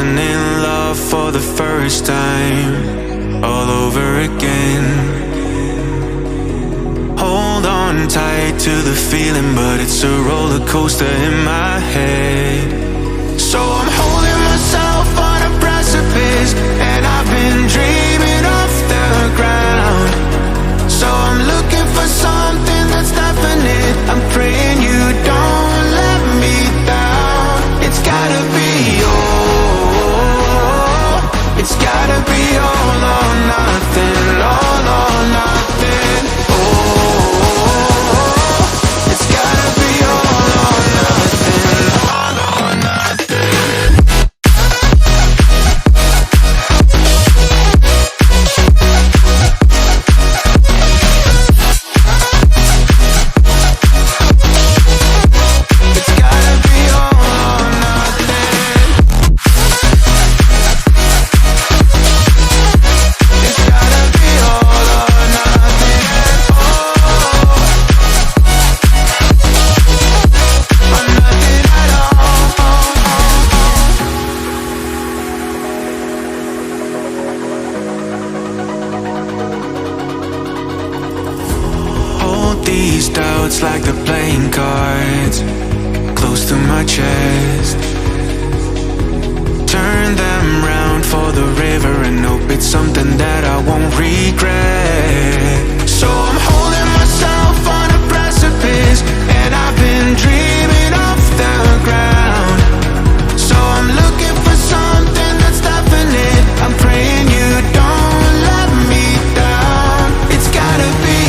falling in love for the first time, all over again. Hold on tight to the feeling, but it's a roller coaster in my head. So I'm holding myself on a precipice, and I've been dreaming off the ground. So I'm looking for something that's definite. I'm praying you don't let me down. It's gotta be all, it's gotta be all or nothing, all or nothing. Oh, it's gotta be all or nothing, all or nothing. These doubts like the playing cards close to my chest. Turn them round for the river and hope it's something that I won't regret. So I'm holding myself on a precipice, and I've been dreaming off the ground. So I'm looking for something that's definite. I'm praying you don't let me down. It's gotta be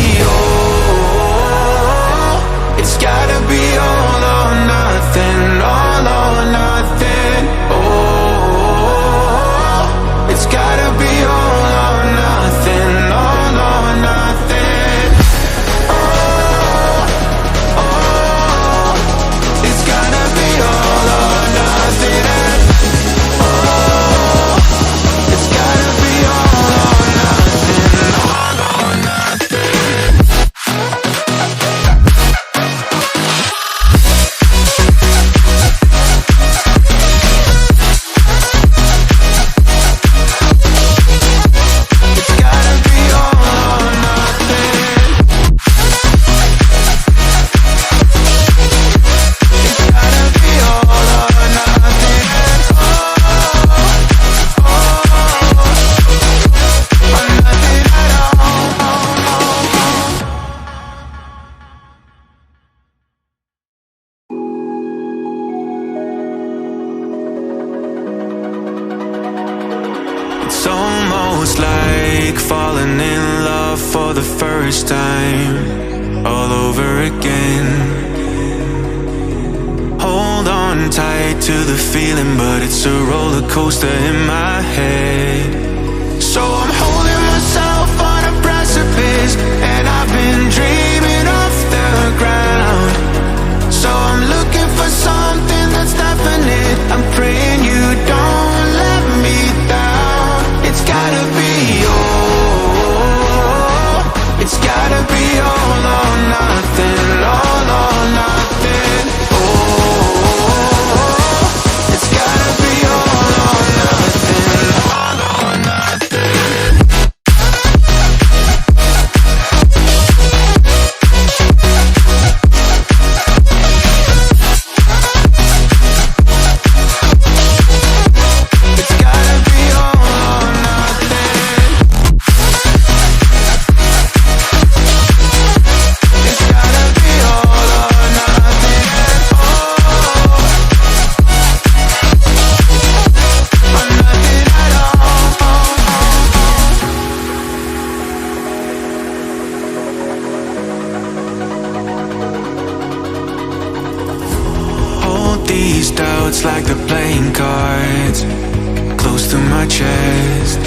it's gotta be all or nothing, all or nothing. Oh, it's gotta be all or nothing, all or nothing. Oh, oh, it's gotta be all or nothing. Oh, it's gotta be all or nothing, all or nothing. It's almost like falling in love for the first time, all over again. Hold on tight to the feeling, but it's a roller coaster in my head. So I'm holding myself on a precipice, and I've been dreaming off the ground. So I'm looking for something that's definite. I'm praying you don't let me down. It's gotta be all, it's gotta be all or nothing, all or nothing. Oh, it's gotta be all or nothing, all or nothing. These doubts like the playing cards close to my chest.